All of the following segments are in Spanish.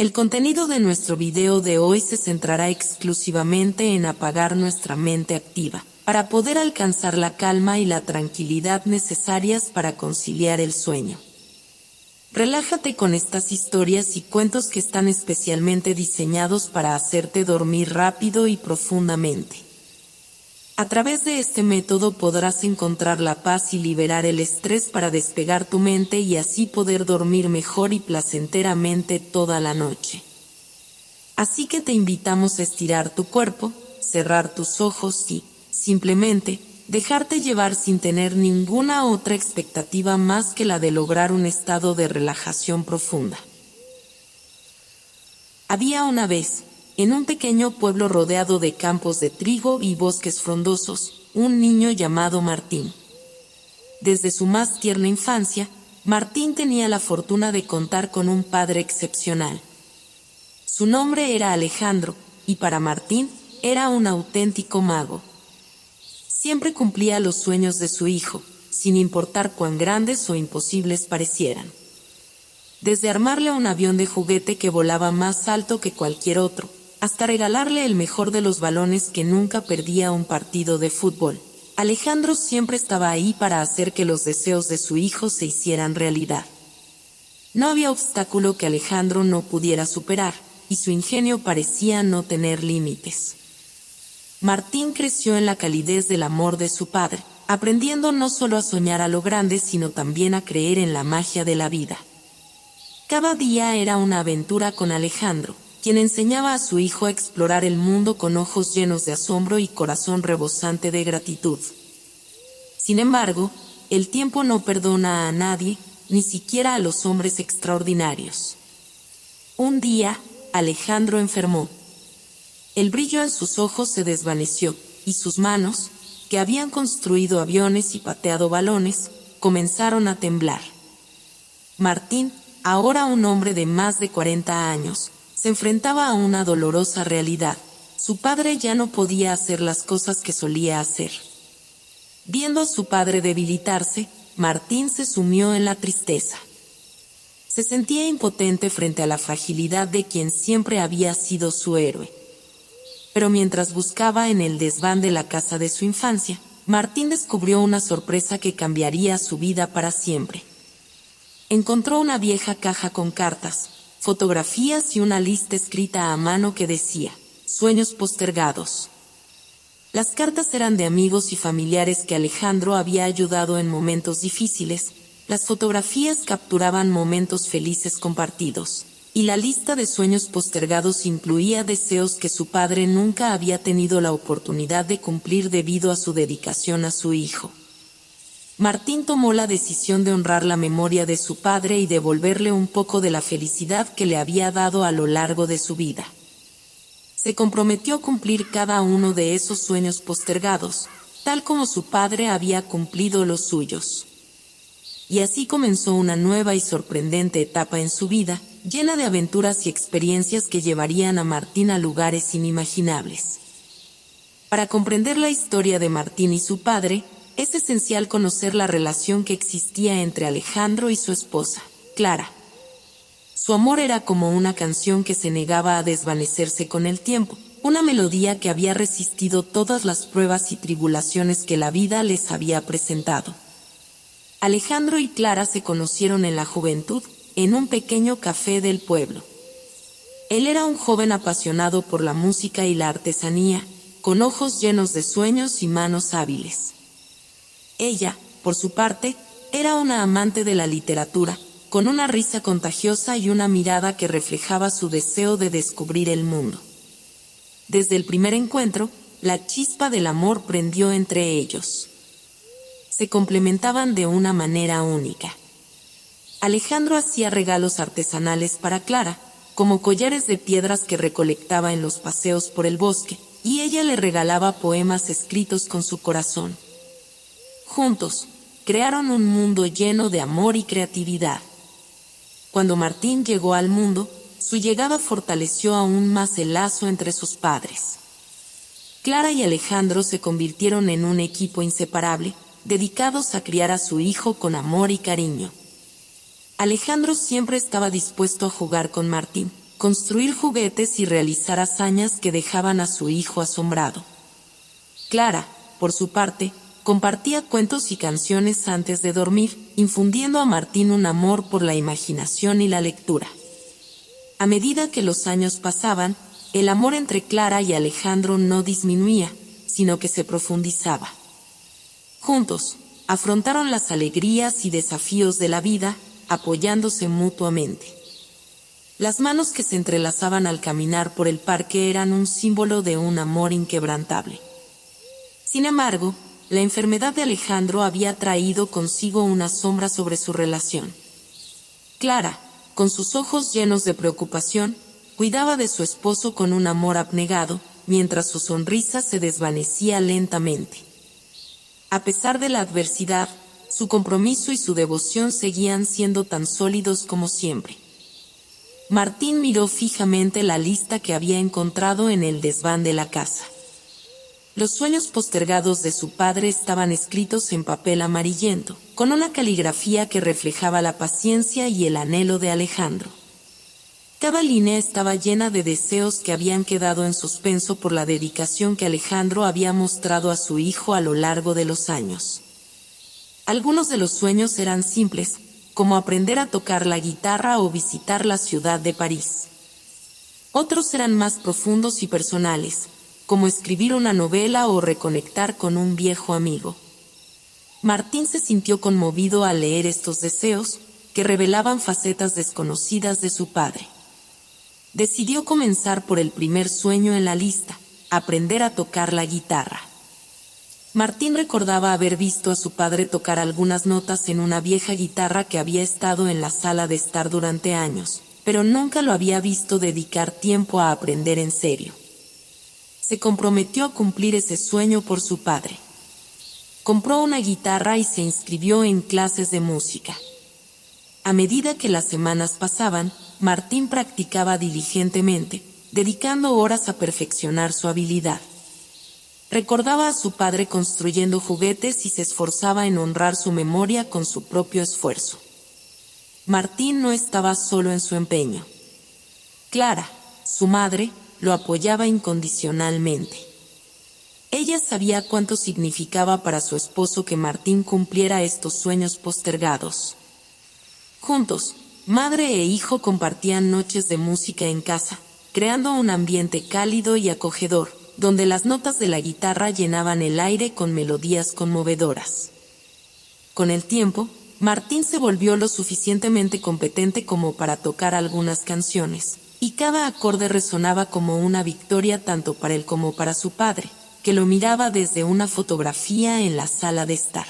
El contenido de nuestro video de hoy se centrará exclusivamente en apagar nuestra mente activa, para poder alcanzar la calma y la tranquilidad necesarias para conciliar el sueño. Relájate con estas historias y cuentos que están especialmente diseñados para hacerte dormir rápido y profundamente. A través de este método podrás encontrar la paz y liberar el estrés para despegar tu mente y así poder dormir mejor y placenteramente toda la noche. Así que te invitamos a estirar tu cuerpo, cerrar tus ojos y, simplemente, dejarte llevar sin tener ninguna otra expectativa más que la de lograr un estado de relajación profunda. Había una vez, en un pequeño pueblo rodeado de campos de trigo y bosques frondosos, un niño llamado Martín. Desde su más tierna infancia, Martín tenía la fortuna de contar con un padre excepcional. Su nombre era Alejandro, y para Martín, era un auténtico mago. Siempre cumplía los sueños de su hijo, sin importar cuán grandes o imposibles parecieran. Desde armarle un avión de juguete que volaba más alto que cualquier otro, hasta regalarle el mejor de los balones que nunca perdía un partido de fútbol, Alejandro siempre estaba ahí para hacer que los deseos de su hijo se hicieran realidad. No había obstáculo que Alejandro no pudiera superar, y su ingenio parecía no tener límites. Martín creció en la calidez del amor de su padre, aprendiendo no solo a soñar a lo grande, sino también a creer en la magia de la vida. Cada día era una aventura con Alejandro, quien enseñaba a su hijo a explorar el mundo con ojos llenos de asombro y corazón rebosante de gratitud. Sin embargo, el tiempo no perdona a nadie, ni siquiera a los hombres extraordinarios. Un día, Alejandro enfermó. El brillo en sus ojos se desvaneció, y sus manos, que habían construido aviones y pateado balones, comenzaron a temblar. Martín, ahora un hombre de más de 40 años, se enfrentaba a una dolorosa realidad. Su padre ya no podía hacer las cosas que solía hacer. Viendo a su padre debilitarse, Martín se sumió en la tristeza. Se sentía impotente frente a la fragilidad de quien siempre había sido su héroe. Pero mientras buscaba en el desván de la casa de su infancia, Martín descubrió una sorpresa que cambiaría su vida para siempre. Encontró una vieja caja con cartas, fotografías y una lista escrita a mano que decía, sueños postergados. Las cartas eran de amigos y familiares que Alejandro había ayudado en momentos difíciles, las fotografías capturaban momentos felices compartidos, y la lista de sueños postergados incluía deseos que su padre nunca había tenido la oportunidad de cumplir debido a su dedicación a su hijo. Martín tomó la decisión de honrar la memoria de su padre y devolverle un poco de la felicidad que le había dado a lo largo de su vida. Se comprometió a cumplir cada uno de esos sueños postergados, tal como su padre había cumplido los suyos. Y así comenzó una nueva y sorprendente etapa en su vida, llena de aventuras y experiencias que llevarían a Martín a lugares inimaginables. Para comprender la historia de Martín y su padre, es esencial conocer la relación que existía entre Alejandro y su esposa, Clara. Su amor era como una canción que se negaba a desvanecerse con el tiempo, una melodía que había resistido todas las pruebas y tribulaciones que la vida les había presentado. Alejandro y Clara se conocieron en la juventud, en un pequeño café del pueblo. Él era un joven apasionado por la música y la artesanía, con ojos llenos de sueños y manos hábiles. Ella, por su parte, era una amante de la literatura, con una risa contagiosa y una mirada que reflejaba su deseo de descubrir el mundo. Desde el primer encuentro, la chispa del amor prendió entre ellos. Se complementaban de una manera única. Alejandro hacía regalos artesanales para Clara, como collares de piedras que recolectaba en los paseos por el bosque, y ella le regalaba poemas escritos con su corazón. Juntos, crearon un mundo lleno de amor y creatividad. Cuando Martín llegó al mundo, su llegada fortaleció aún más el lazo entre sus padres. Clara y Alejandro se convirtieron en un equipo inseparable, dedicados a criar a su hijo con amor y cariño. Alejandro siempre estaba dispuesto a jugar con Martín, construir juguetes y realizar hazañas que dejaban a su hijo asombrado. Clara, por su parte, compartía cuentos y canciones antes de dormir, infundiendo a Martín un amor por la imaginación y la lectura. A medida que los años pasaban, el amor entre Clara y Alejandro no disminuía, sino que se profundizaba. Juntos, afrontaron las alegrías y desafíos de la vida, apoyándose mutuamente. Las manos que se entrelazaban al caminar por el parque eran un símbolo de un amor inquebrantable. Sin embargo, la enfermedad de Alejandro había traído consigo una sombra sobre su relación. Clara, con sus ojos llenos de preocupación, cuidaba de su esposo con un amor abnegado, mientras su sonrisa se desvanecía lentamente. A pesar de la adversidad, su compromiso y su devoción seguían siendo tan sólidos como siempre. Martín miró fijamente la lista que había encontrado en el desván de la casa. Los sueños postergados de su padre estaban escritos en papel amarillento, con una caligrafía que reflejaba la paciencia y el anhelo de Alejandro. Cada línea estaba llena de deseos que habían quedado en suspenso por la dedicación que Alejandro había mostrado a su hijo a lo largo de los años. Algunos de los sueños eran simples, como aprender a tocar la guitarra o visitar la ciudad de París. Otros eran más profundos y personales, como escribir una novela o reconectar con un viejo amigo. Martín se sintió conmovido al leer estos deseos, que revelaban facetas desconocidas de su padre. Decidió comenzar por el primer sueño en la lista, aprender a tocar la guitarra. Martín recordaba haber visto a su padre tocar algunas notas en una vieja guitarra que había estado en la sala de estar durante años, pero nunca lo había visto dedicar tiempo a aprender en serio. Se comprometió a cumplir ese sueño por su padre. Compró una guitarra y se inscribió en clases de música. A medida que las semanas pasaban, Martín practicaba diligentemente, dedicando horas a perfeccionar su habilidad. Recordaba a su padre construyendo juguetes y se esforzaba en honrar su memoria con su propio esfuerzo. Martín no estaba solo en su empeño. Clara, su madre, lo apoyaba incondicionalmente. Ella sabía cuánto significaba para su esposo que Martín cumpliera estos sueños postergados. Juntos, madre e hijo compartían noches de música en casa, creando un ambiente cálido y acogedor, donde las notas de la guitarra llenaban el aire con melodías conmovedoras. Con el tiempo, Martín se volvió lo suficientemente competente como para tocar algunas canciones, y cada acorde resonaba como una victoria tanto para él como para su padre, que lo miraba desde una fotografía en la sala de estar.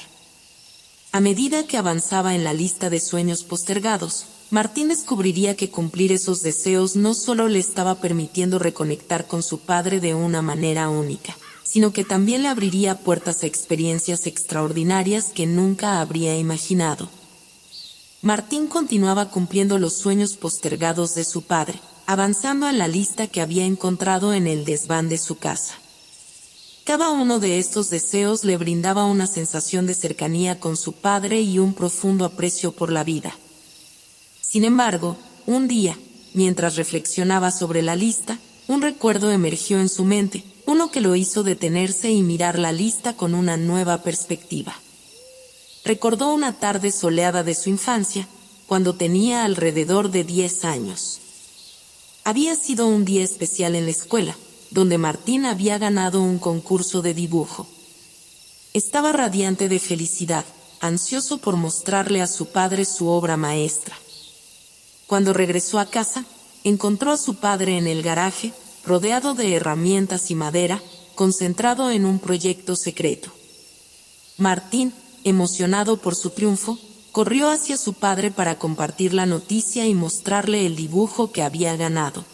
A medida que avanzaba en la lista de sueños postergados, Martín descubriría que cumplir esos deseos no solo le estaba permitiendo reconectar con su padre de una manera única, sino que también le abriría puertas a experiencias extraordinarias que nunca habría imaginado. Martín continuaba cumpliendo los sueños postergados de su padre, avanzando en la lista que había encontrado en el desván de su casa. Cada uno de estos deseos le brindaba una sensación de cercanía con su padre y un profundo aprecio por la vida. Sin embargo, un día, mientras reflexionaba sobre la lista, un recuerdo emergió en su mente, uno que lo hizo detenerse y mirar la lista con una nueva perspectiva. Recordó una tarde soleada de su infancia, cuando tenía alrededor de 10 años. Había sido un día especial en la escuela, donde Martín había ganado un concurso de dibujo. Estaba radiante de felicidad, ansioso por mostrarle a su padre su obra maestra. Cuando regresó a casa, encontró a su padre en el garaje, rodeado de herramientas y madera, concentrado en un proyecto secreto. Martín, emocionado por su triunfo, corrió hacia su padre para compartir la noticia y mostrarle el dibujo que había ganado.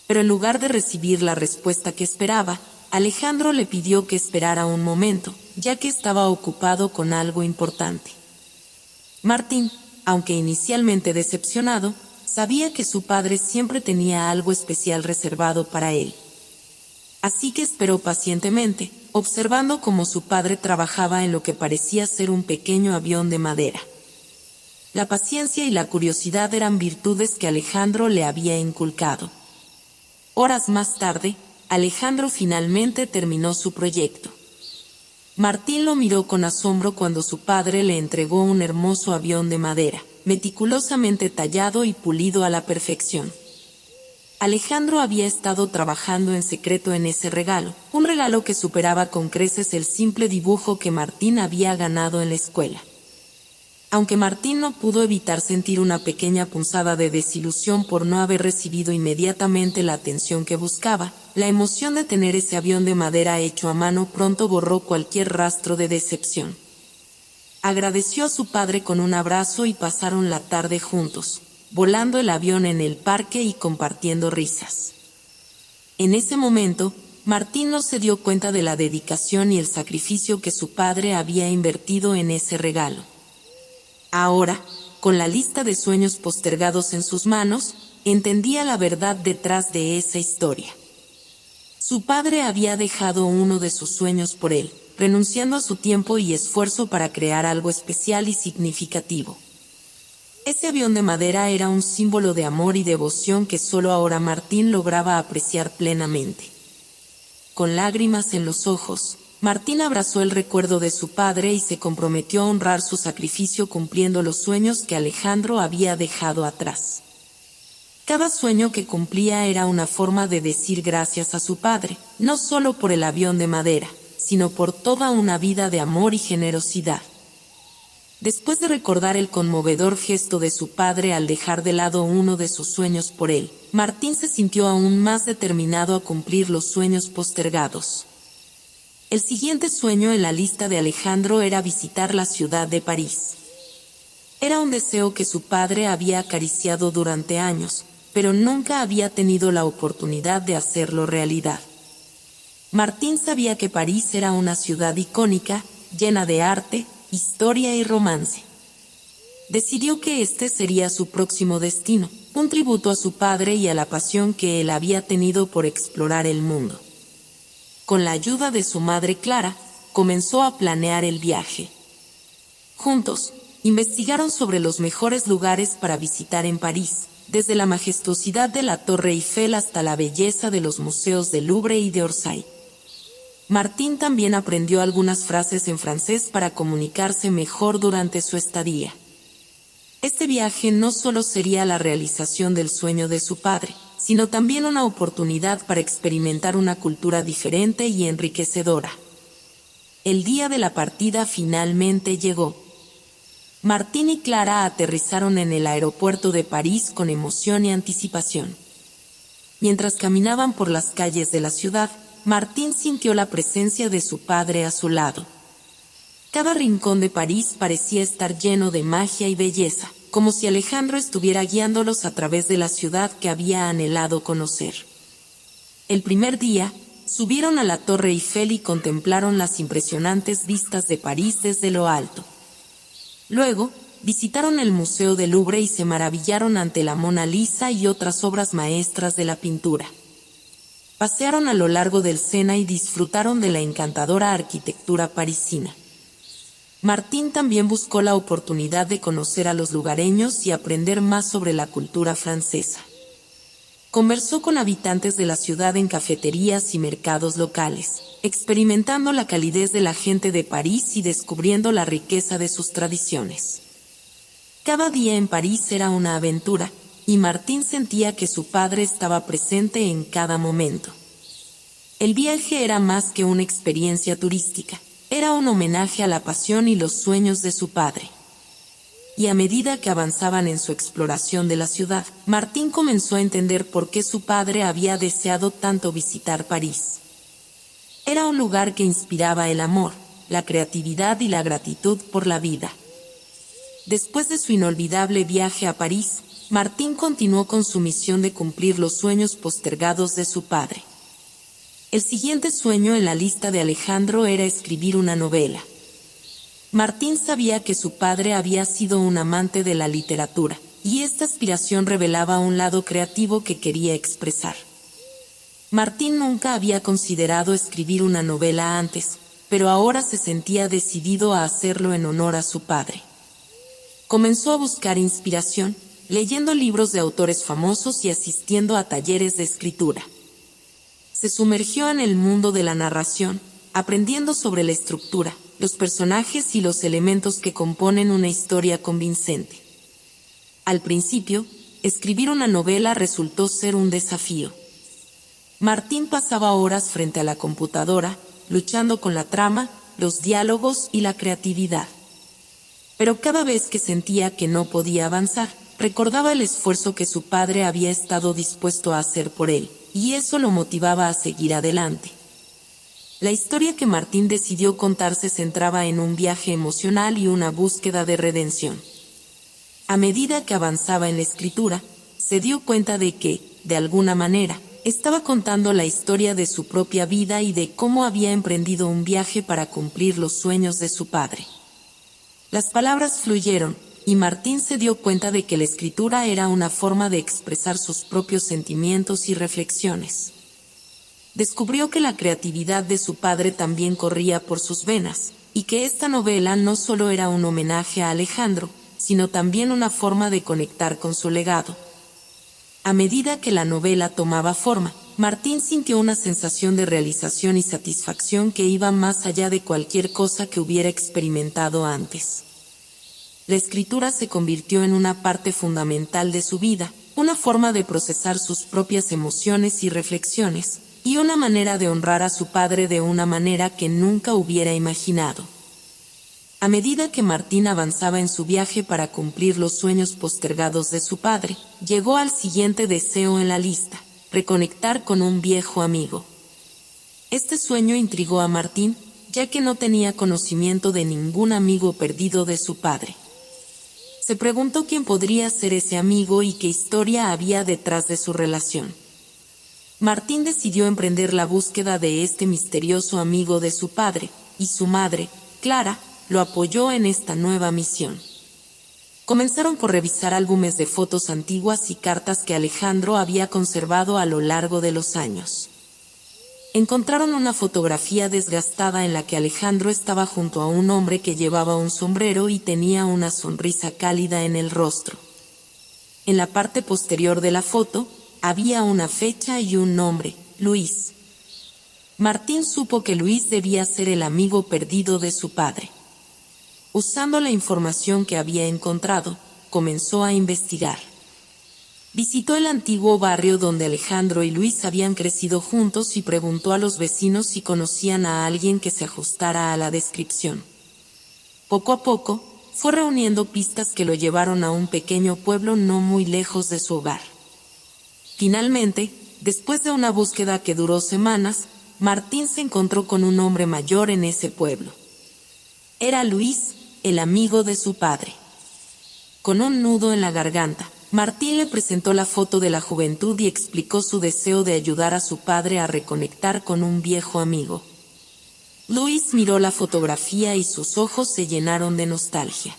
Pero en lugar de recibir la respuesta que esperaba, Alejandro le pidió que esperara un momento, ya que estaba ocupado con algo importante. Martín, aunque inicialmente decepcionado, sabía que su padre siempre tenía algo especial reservado para él. Así que esperó pacientemente, observando cómo su padre trabajaba en lo que parecía ser un pequeño avión de madera. La paciencia y la curiosidad eran virtudes que Alejandro le había inculcado. Horas más tarde, Alejandro finalmente terminó su proyecto. Martín lo miró con asombro cuando su padre le entregó un hermoso avión de madera, meticulosamente tallado y pulido a la perfección. Alejandro había estado trabajando en secreto en ese regalo, un regalo que superaba con creces el simple dibujo que Martín había ganado en la escuela. Aunque Martín no pudo evitar sentir una pequeña punzada de desilusión por no haber recibido inmediatamente la atención que buscaba, la emoción de tener ese avión de madera hecho a mano pronto borró cualquier rastro de decepción. Agradeció a su padre con un abrazo y pasaron la tarde juntos, volando el avión en el parque y compartiendo risas. En ese momento, Martín no se dio cuenta de la dedicación y el sacrificio que su padre había invertido en ese regalo. Ahora, con la lista de sueños postergados en sus manos, entendía la verdad detrás de esa historia. Su padre había dejado uno de sus sueños por él, renunciando a su tiempo y esfuerzo para crear algo especial y significativo. Ese avión de madera era un símbolo de amor y devoción que solo ahora Martín lograba apreciar plenamente. Con lágrimas en los ojos, Martín abrazó el recuerdo de su padre y se comprometió a honrar su sacrificio cumpliendo los sueños que Alejandro había dejado atrás. Cada sueño que cumplía era una forma de decir gracias a su padre, no solo por el avión de madera, sino por toda una vida de amor y generosidad. Después de recordar el conmovedor gesto de su padre al dejar de lado uno de sus sueños por él, Martín se sintió aún más determinado a cumplir los sueños postergados. El siguiente sueño en la lista de Alejandro era visitar la ciudad de París. Era un deseo que su padre había acariciado durante años, pero nunca había tenido la oportunidad de hacerlo realidad. Martín sabía que París era una ciudad icónica, llena de arte, historia y romance. Decidió que este sería su próximo destino, un tributo a su padre y a la pasión que él había tenido por explorar el mundo. Con la ayuda de su madre Clara, comenzó a planear el viaje. Juntos, investigaron sobre los mejores lugares para visitar en París, desde la majestuosidad de la Torre Eiffel hasta la belleza de los museos del Louvre y de Orsay. Martín también aprendió algunas frases en francés para comunicarse mejor durante su estadía. Este viaje no solo sería la realización del sueño de su padre, sino también una oportunidad para experimentar una cultura diferente y enriquecedora. El día de la partida finalmente llegó. Martín y Clara aterrizaron en el aeropuerto de París con emoción y anticipación. Mientras caminaban por las calles de la ciudad, Martín sintió la presencia de su padre a su lado. Cada rincón de París parecía estar lleno de magia y belleza, como si Alejandro estuviera guiándolos a través de la ciudad que había anhelado conocer. El primer día, subieron a la Torre Eiffel y contemplaron las impresionantes vistas de París desde lo alto. Luego, visitaron el Museo del Louvre y se maravillaron ante la Mona Lisa y otras obras maestras de la pintura. Pasearon a lo largo del Sena y disfrutaron de la encantadora arquitectura parisina. Martín también buscó la oportunidad de conocer a los lugareños y aprender más sobre la cultura francesa. Conversó con habitantes de la ciudad en cafeterías y mercados locales, experimentando la calidez de la gente de París y descubriendo la riqueza de sus tradiciones. Cada día en París era una aventura, y Martín sentía que su padre estaba presente en cada momento. El viaje era más que una experiencia turística. Era un homenaje a la pasión y los sueños de su padre. Y a medida que avanzaban en su exploración de la ciudad, Martín comenzó a entender por qué su padre había deseado tanto visitar París. Era un lugar que inspiraba el amor, la creatividad y la gratitud por la vida. Después de su inolvidable viaje a París, Martín continuó con su misión de cumplir los sueños postergados de su padre. El siguiente sueño en la lista de Alejandro era escribir una novela. Martín sabía que su padre había sido un amante de la literatura, y esta aspiración revelaba un lado creativo que quería expresar. Martín nunca había considerado escribir una novela antes, pero ahora se sentía decidido a hacerlo en honor a su padre. Comenzó a buscar inspiración, leyendo libros de autores famosos y asistiendo a talleres de escritura. Se sumergió en el mundo de la narración, aprendiendo sobre la estructura, los personajes y los elementos que componen una historia convincente. Al principio, escribir una novela resultó ser un desafío. Martín pasaba horas frente a la computadora, luchando con la trama, los diálogos y la creatividad. Pero cada vez que sentía que no podía avanzar, recordaba el esfuerzo que su padre había estado dispuesto a hacer por él, y eso lo motivaba a seguir adelante. La historia que Martín decidió contar se centraba en un viaje emocional y una búsqueda de redención. A medida que avanzaba en la escritura, se dio cuenta de que, de alguna manera, estaba contando la historia de su propia vida y de cómo había emprendido un viaje para cumplir los sueños de su padre. Las palabras fluyeron, y Martín se dio cuenta de que la escritura era una forma de expresar sus propios sentimientos y reflexiones. Descubrió que la creatividad de su padre también corría por sus venas, y que esta novela no solo era un homenaje a Alejandro, sino también una forma de conectar con su legado. A medida que la novela tomaba forma, Martín sintió una sensación de realización y satisfacción que iba más allá de cualquier cosa que hubiera experimentado antes. La escritura se convirtió en una parte fundamental de su vida, una forma de procesar sus propias emociones y reflexiones, y una manera de honrar a su padre de una manera que nunca hubiera imaginado. A medida que Martín avanzaba en su viaje para cumplir los sueños postergados de su padre, llegó al siguiente deseo en la lista: reconectar con un viejo amigo. Este sueño intrigó a Martín, ya que no tenía conocimiento de ningún amigo perdido de su padre. Se preguntó quién podría ser ese amigo y qué historia había detrás de su relación. Martín decidió emprender la búsqueda de este misterioso amigo de su padre, y su madre, Clara, lo apoyó en esta nueva misión. Comenzaron por revisar álbumes de fotos antiguas y cartas que Alejandro había conservado a lo largo de los años. Encontraron una fotografía desgastada en la que Alejandro estaba junto a un hombre que llevaba un sombrero y tenía una sonrisa cálida en el rostro. En la parte posterior de la foto, había una fecha y un nombre: Luis. Martín supo que Luis debía ser el amigo perdido de su padre. Usando la información que había encontrado, comenzó a investigar. Visitó el antiguo barrio donde Alejandro y Luis habían crecido juntos y preguntó a los vecinos si conocían a alguien que se ajustara a la descripción. Poco a poco, fue reuniendo pistas que lo llevaron a un pequeño pueblo no muy lejos de su hogar. Finalmente, después de una búsqueda que duró semanas, Martín se encontró con un hombre mayor en ese pueblo. Era Luis, el amigo de su padre. Con un nudo en la garganta, Martín le presentó la foto de la juventud y explicó su deseo de ayudar a su padre a reconectar con un viejo amigo. Luis miró la fotografía y sus ojos se llenaron de nostalgia.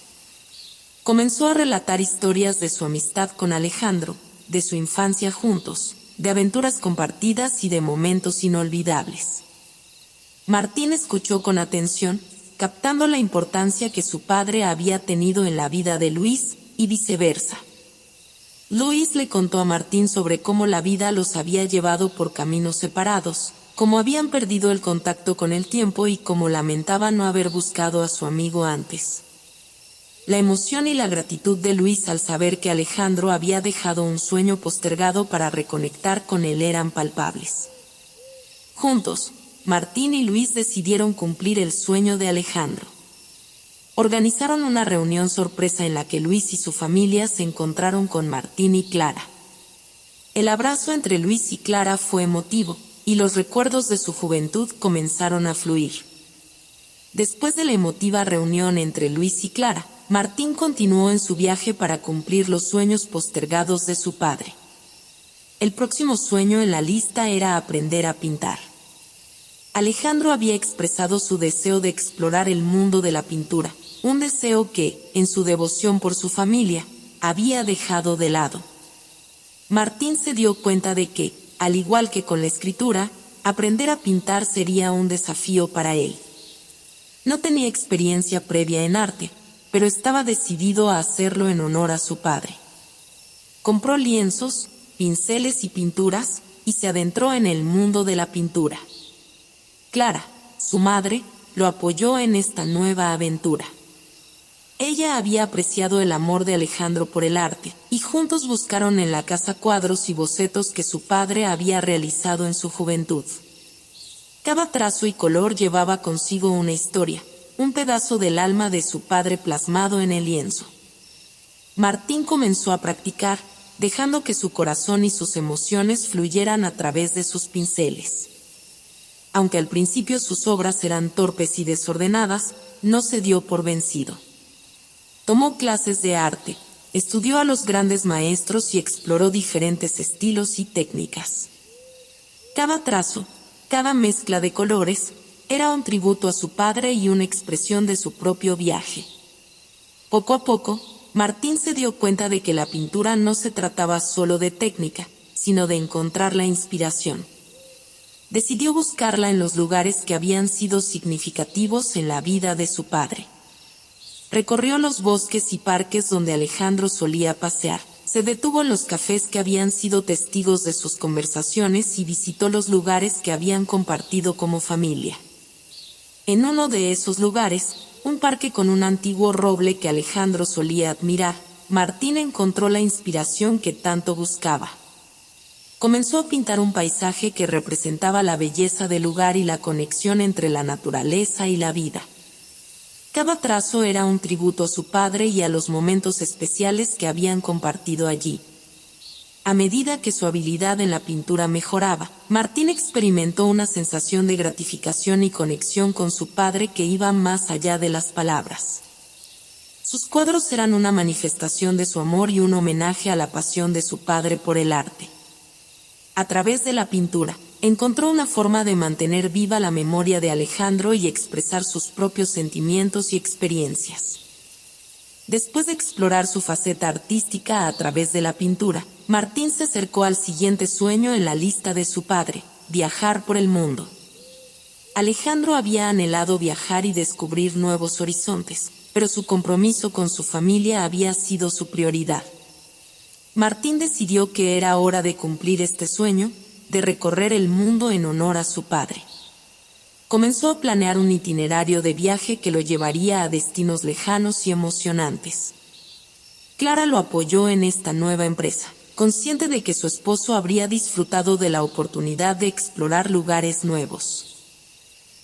Comenzó a relatar historias de su amistad con Alejandro, de su infancia juntos, de aventuras compartidas y de momentos inolvidables. Martín escuchó con atención, captando la importancia que su padre había tenido en la vida de Luis, y viceversa. Luis le contó a Martín sobre cómo la vida los había llevado por caminos separados, cómo habían perdido el contacto con el tiempo y cómo lamentaba no haber buscado a su amigo antes. La emoción y la gratitud de Luis al saber que Alejandro había dejado un sueño postergado para reconectar con él eran palpables. Juntos, Martín y Luis decidieron cumplir el sueño de Alejandro. Organizaron una reunión sorpresa en la que Luis y su familia se encontraron con Martín y Clara. El abrazo entre Luis y Clara fue emotivo, y los recuerdos de su juventud comenzaron a fluir. Después de la emotiva reunión entre Luis y Clara, Martín continuó en su viaje para cumplir los sueños postergados de su padre. El próximo sueño en la lista era aprender a pintar. Alejandro había expresado su deseo de explorar el mundo de la pintura, un deseo que, en su devoción por su familia, había dejado de lado. Martín se dio cuenta de que, al igual que con la escritura, aprender a pintar sería un desafío para él. No tenía experiencia previa en arte, pero estaba decidido a hacerlo en honor a su padre. Compró lienzos, pinceles y pinturas, y se adentró en el mundo de la pintura. Clara, su madre, lo apoyó en esta nueva aventura. Ella había apreciado el amor de Alejandro por el arte, y juntos buscaron en la casa cuadros y bocetos que su padre había realizado en su juventud. Cada trazo y color llevaba consigo una historia, un pedazo del alma de su padre plasmado en el lienzo. Martín comenzó a practicar, dejando que su corazón y sus emociones fluyeran a través de sus pinceles. Aunque al principio sus obras eran torpes y desordenadas, no se dio por vencido. Tomó clases de arte, estudió a los grandes maestros y exploró diferentes estilos y técnicas. Cada trazo, cada mezcla de colores, era un tributo a su padre y una expresión de su propio viaje. Poco a poco, Martín se dio cuenta de que la pintura no se trataba solo de técnica, sino de encontrar la inspiración. Decidió buscarla en los lugares que habían sido significativos en la vida de su padre. Recorrió los bosques y parques donde Alejandro solía pasear, se detuvo en los cafés que habían sido testigos de sus conversaciones y visitó los lugares que habían compartido como familia. En uno de esos lugares, un parque con un antiguo roble que Alejandro solía admirar, Martín encontró la inspiración que tanto buscaba. Comenzó a pintar un paisaje que representaba la belleza del lugar y la conexión entre la naturaleza y la vida. Cada trazo era un tributo a su padre y a los momentos especiales que habían compartido allí. A medida que su habilidad en la pintura mejoraba, Martín experimentó una sensación de gratificación y conexión con su padre que iba más allá de las palabras. Sus cuadros eran una manifestación de su amor y un homenaje a la pasión de su padre por el arte. A través de la pintura, encontró una forma de mantener viva la memoria de Alejandro y expresar sus propios sentimientos y experiencias. Después de explorar su faceta artística a través de la pintura, Martín se acercó al siguiente sueño en la lista de su padre: viajar por el mundo. Alejandro había anhelado viajar y descubrir nuevos horizontes, pero su compromiso con su familia había sido su prioridad. Martín decidió que era hora de cumplir este sueño, de recorrer el mundo en honor a su padre. Comenzó a planear un itinerario de viaje que lo llevaría a destinos lejanos y emocionantes. Clara lo apoyó en esta nueva empresa, consciente de que su esposo habría disfrutado de la oportunidad de explorar lugares nuevos.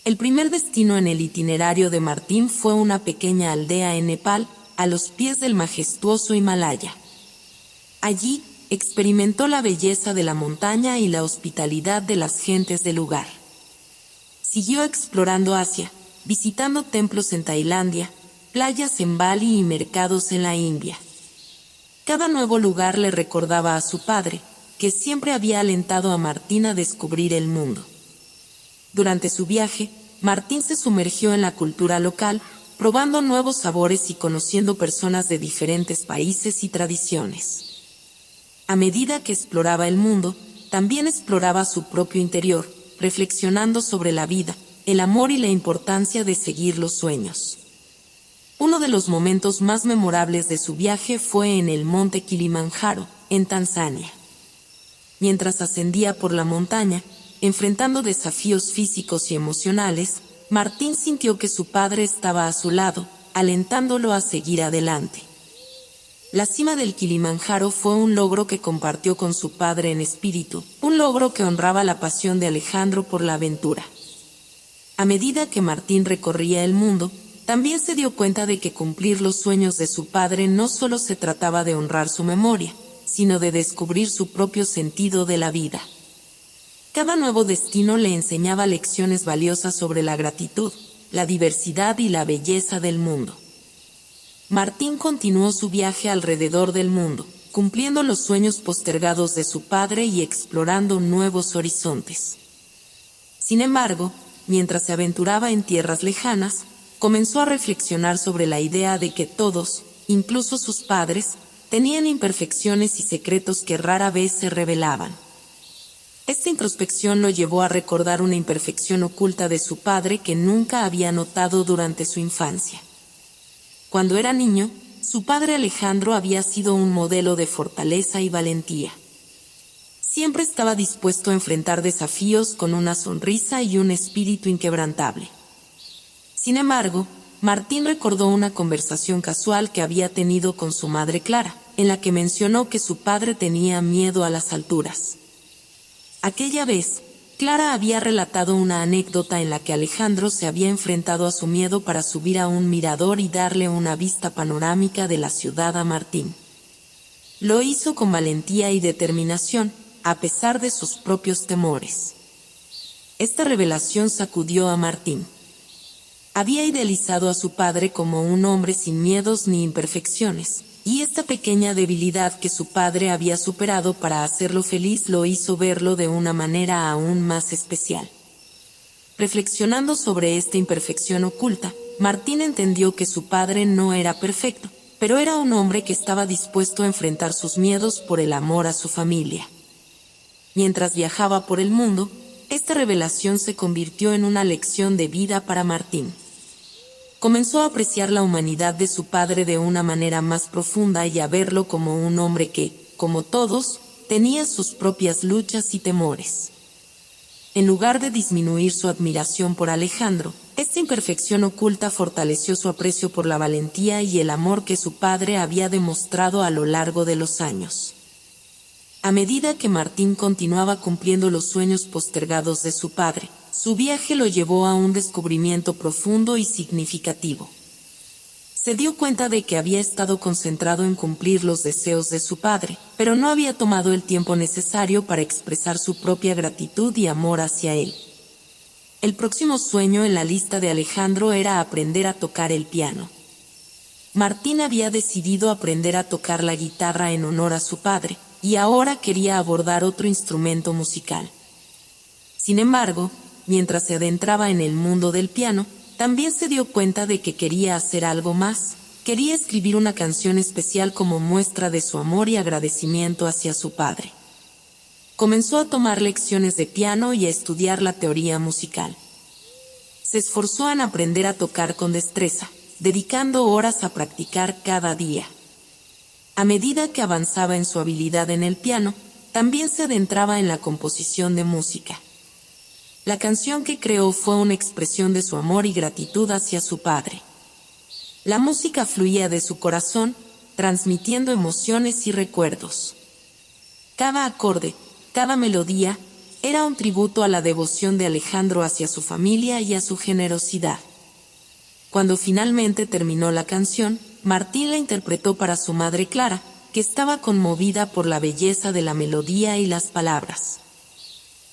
El primer destino en el itinerario de Martín fue una pequeña aldea en Nepal, a los pies del majestuoso Himalaya. Allí, experimentó la belleza de la montaña y la hospitalidad de las gentes del lugar. Siguió explorando Asia, visitando templos en Tailandia, playas en Bali y mercados en la India. Cada nuevo lugar le recordaba a su padre, que siempre había alentado a Martín a descubrir el mundo. Durante su viaje, Martín se sumergió en la cultura local, probando nuevos sabores y conociendo personas de diferentes países y tradiciones. A medida que exploraba el mundo, también exploraba su propio interior, reflexionando sobre la vida, el amor y la importancia de seguir los sueños. Uno de los momentos más memorables de su viaje fue en el monte Kilimanjaro, en Tanzania. Mientras ascendía por la montaña, enfrentando desafíos físicos y emocionales, Martín sintió que su padre estaba a su lado, alentándolo a seguir adelante. La cima del Kilimanjaro fue un logro que compartió con su padre en espíritu, un logro que honraba la pasión de Alejandro por la aventura. A medida que Martín recorría el mundo, también se dio cuenta de que cumplir los sueños de su padre no solo se trataba de honrar su memoria, sino de descubrir su propio sentido de la vida. Cada nuevo destino le enseñaba lecciones valiosas sobre la gratitud, la diversidad y la belleza del mundo. Martín continuó su viaje alrededor del mundo, cumpliendo los sueños postergados de su padre y explorando nuevos horizontes. Sin embargo, mientras se aventuraba en tierras lejanas, comenzó a reflexionar sobre la idea de que todos, incluso sus padres, tenían imperfecciones y secretos que rara vez se revelaban. Esta introspección lo llevó a recordar una imperfección oculta de su padre que nunca había notado durante su infancia. Cuando era niño, su padre Alejandro había sido un modelo de fortaleza y valentía. Siempre estaba dispuesto a enfrentar desafíos con una sonrisa y un espíritu inquebrantable. Sin embargo, Martín recordó una conversación casual que había tenido con su madre Clara, en la que mencionó que su padre tenía miedo a las alturas. Aquella vez, Clara había relatado una anécdota en la que Alejandro se había enfrentado a su miedo para subir a un mirador y darle una vista panorámica de la ciudad a Martín. Lo hizo con valentía y determinación, a pesar de sus propios temores. Esta revelación sacudió a Martín. Había idealizado a su padre como un hombre sin miedos ni imperfecciones, y esta pequeña debilidad que su padre había superado para hacerlo feliz lo hizo verlo de una manera aún más especial. Reflexionando sobre esta imperfección oculta, Martín entendió que su padre no era perfecto, pero era un hombre que estaba dispuesto a enfrentar sus miedos por el amor a su familia. Mientras viajaba por el mundo, esta revelación se convirtió en una lección de vida para Martín. Comenzó a apreciar la humanidad de su padre de una manera más profunda y a verlo como un hombre que, como todos, tenía sus propias luchas y temores. En lugar de disminuir su admiración por Alejandro, esta imperfección oculta fortaleció su aprecio por la valentía y el amor que su padre había demostrado a lo largo de los años. A medida que Martín continuaba cumpliendo los sueños postergados de su padre, su viaje lo llevó a un descubrimiento profundo y significativo. Se dio cuenta de que había estado concentrado en cumplir los deseos de su padre, pero no había tomado el tiempo necesario para expresar su propia gratitud y amor hacia él. El próximo sueño en la lista de Alejandro era aprender a tocar el piano. Martín había decidido aprender a tocar la guitarra en honor a su padre, y ahora quería abordar otro instrumento musical. Sin embargo, mientras se adentraba en el mundo del piano, también se dio cuenta de que quería hacer algo más. Quería escribir una canción especial como muestra de su amor y agradecimiento hacia su padre. Comenzó a tomar lecciones de piano y a estudiar la teoría musical. Se esforzó en aprender a tocar con destreza, dedicando horas a practicar cada día. A medida que avanzaba en su habilidad en el piano, también se adentraba en la composición de música. La canción que creó fue una expresión de su amor y gratitud hacia su padre. La música fluía de su corazón, transmitiendo emociones y recuerdos. Cada acorde, cada melodía, era un tributo a la devoción de Alejandro hacia su familia y a su generosidad. Cuando finalmente terminó la canción, Martín la interpretó para su madre Clara, que estaba conmovida por la belleza de la melodía y las palabras.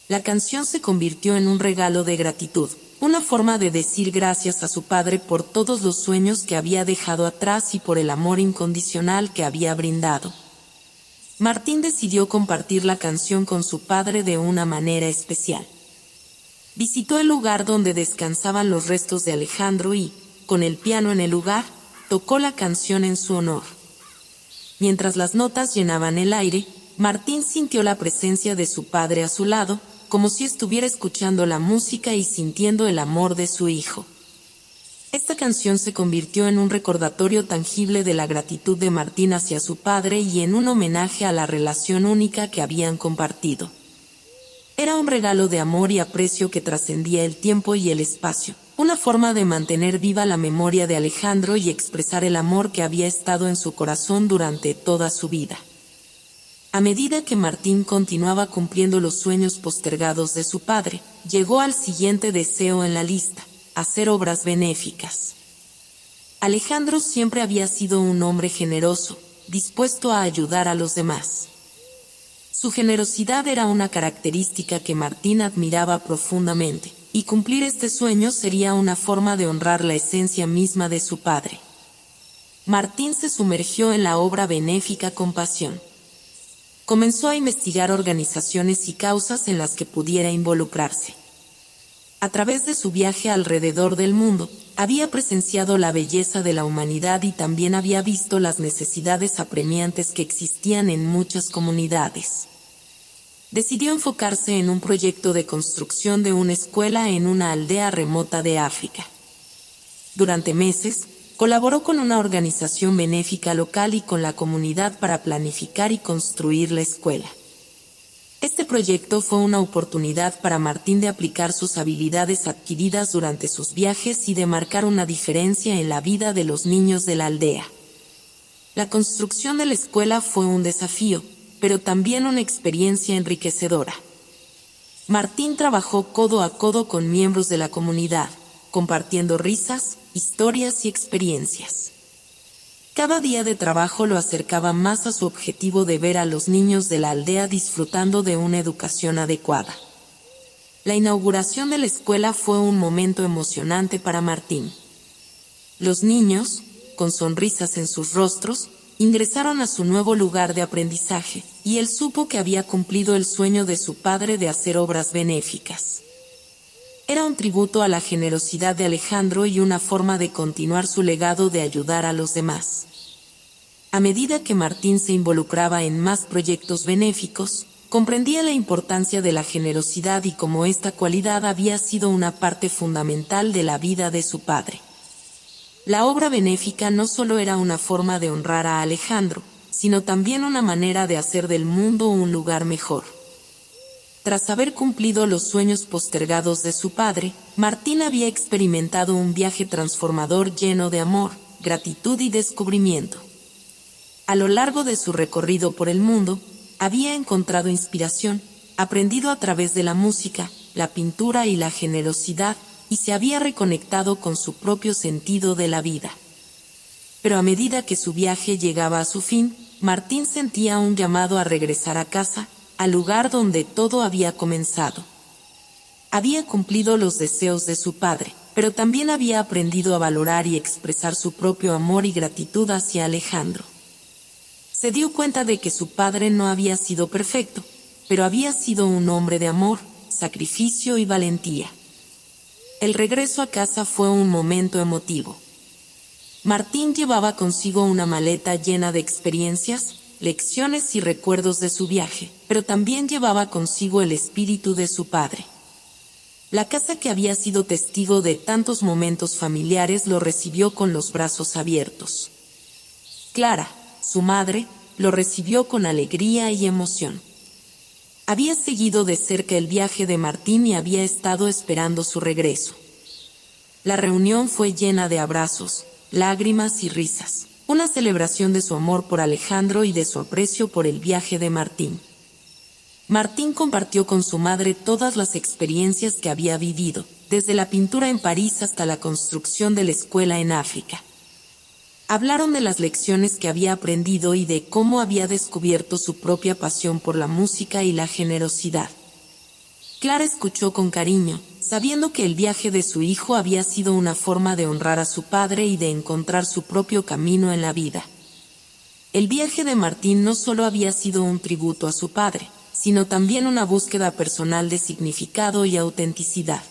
La canción se convirtió en un regalo de gratitud, una forma de decir gracias a su padre por todos los sueños que había dejado atrás y por el amor incondicional que había brindado. Martín decidió compartir la canción con su padre de una manera especial. Visitó el lugar donde descansaban los restos de Alejandro y, con el piano en el lugar, tocó la canción en su honor. Mientras las notas llenaban el aire, Martín sintió la presencia de su padre a su lado, como si estuviera escuchando la música y sintiendo el amor de su hijo. Esta canción se convirtió en un recordatorio tangible de la gratitud de Martín hacia su padre y en un homenaje a la relación única que habían compartido. Era un regalo de amor y aprecio que trascendía el tiempo y el espacio, una forma de mantener viva la memoria de Alejandro y expresar el amor que había estado en su corazón durante toda su vida. A medida que Martín continuaba cumpliendo los sueños postergados de su padre, llegó al siguiente deseo en la lista: hacer obras benéficas. Alejandro siempre había sido un hombre generoso, dispuesto a ayudar a los demás. Su generosidad era una característica que Martín admiraba profundamente, y cumplir este sueño sería una forma de honrar la esencia misma de su padre. Martín se sumergió en la obra benéfica con pasión. Comenzó a investigar organizaciones y causas en las que pudiera involucrarse. A través de su viaje alrededor del mundo, había presenciado la belleza de la humanidad y también había visto las necesidades apremiantes que existían en muchas comunidades. Decidió enfocarse en un proyecto de construcción de una escuela en una aldea remota de África. Durante meses, Colaboró con una organización benéfica local y con la comunidad para planificar y construir la escuela. Este proyecto fue una oportunidad para Martín de aplicar sus habilidades adquiridas durante sus viajes y de marcar una diferencia en la vida de los niños de la aldea. La construcción de la escuela fue un desafío, pero también una experiencia enriquecedora. Martín trabajó codo a codo con miembros de la comunidad, compartiendo risas, historias y experiencias. Cada día de trabajo lo acercaba más a su objetivo de ver a los niños de la aldea disfrutando de una educación adecuada. La inauguración de la escuela fue un momento emocionante para Martín. Los niños, con sonrisas en sus rostros, ingresaron a su nuevo lugar de aprendizaje, y él supo que había cumplido el sueño de su padre de hacer obras benéficas. Era un tributo a la generosidad de Alejandro y una forma de continuar su legado de ayudar a los demás. A medida que Martín se involucraba en más proyectos benéficos, comprendía la importancia de la generosidad y cómo esta cualidad había sido una parte fundamental de la vida de su padre. La obra benéfica no solo era una forma de honrar a Alejandro, sino también una manera de hacer del mundo un lugar mejor. Tras haber cumplido los sueños postergados de su padre, Martín había experimentado un viaje transformador lleno de amor, gratitud y descubrimiento. A lo largo de su recorrido por el mundo, había encontrado inspiración, aprendido a través de la música, la pintura y la generosidad, y se había reconectado con su propio sentido de la vida. Pero a medida que su viaje llegaba a su fin, Martín sentía un llamado a regresar a casa, al lugar donde todo había comenzado. Había cumplido los deseos de su padre, pero también había aprendido a valorar y expresar su propio amor y gratitud hacia Alejandro. Se dio cuenta de que su padre no había sido perfecto, pero había sido un hombre de amor, sacrificio y valentía. El regreso a casa fue un momento emotivo. Martín llevaba consigo una maleta llena de experiencias, lecciones y recuerdos de su viaje, pero también llevaba consigo el espíritu de su padre. La casa que había sido testigo de tantos momentos familiares lo recibió con los brazos abiertos. Clara, su madre, lo recibió con alegría y emoción. Había seguido de cerca el viaje de Martín y había estado esperando su regreso. La reunión fue llena de abrazos, lágrimas y risas, una celebración de su amor por Alejandro y de su aprecio por el viaje de Martín. Martín compartió con su madre todas las experiencias que había vivido, desde la pintura en París hasta la construcción de la escuela en África. Hablaron de las lecciones que había aprendido y de cómo había descubierto su propia pasión por la música y la generosidad. Clara escuchó con cariño, sabiendo que el viaje de su hijo había sido una forma de honrar a su padre y de encontrar su propio camino en la vida. El viaje de Martín no solo había sido un tributo a su padre, sino también una búsqueda personal de significado y autenticidad.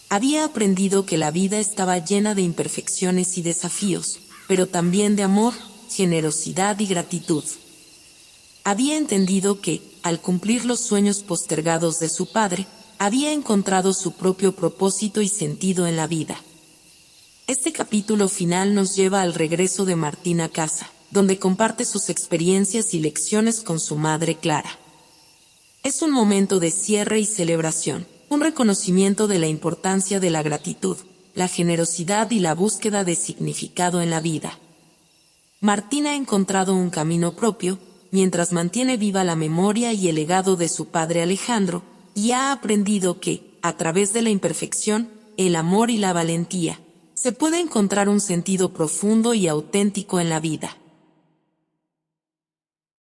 Había aprendido que la vida estaba llena de imperfecciones y desafíos, pero también de amor, generosidad y gratitud. Había entendido que, al cumplir los sueños postergados de su padre, había encontrado su propio propósito y sentido en la vida. Este capítulo final nos lleva al regreso de Martín a casa, donde comparte sus experiencias y lecciones con su madre Clara. Es un momento de cierre y celebración, un reconocimiento de la importancia de la gratitud, la generosidad y la búsqueda de significado en la vida. Martín ha encontrado un camino propio, mientras mantiene viva la memoria y el legado de su padre Alejandro, y ha aprendido que, a través de la imperfección, el amor y la valentía, se puede encontrar un sentido profundo y auténtico en la vida.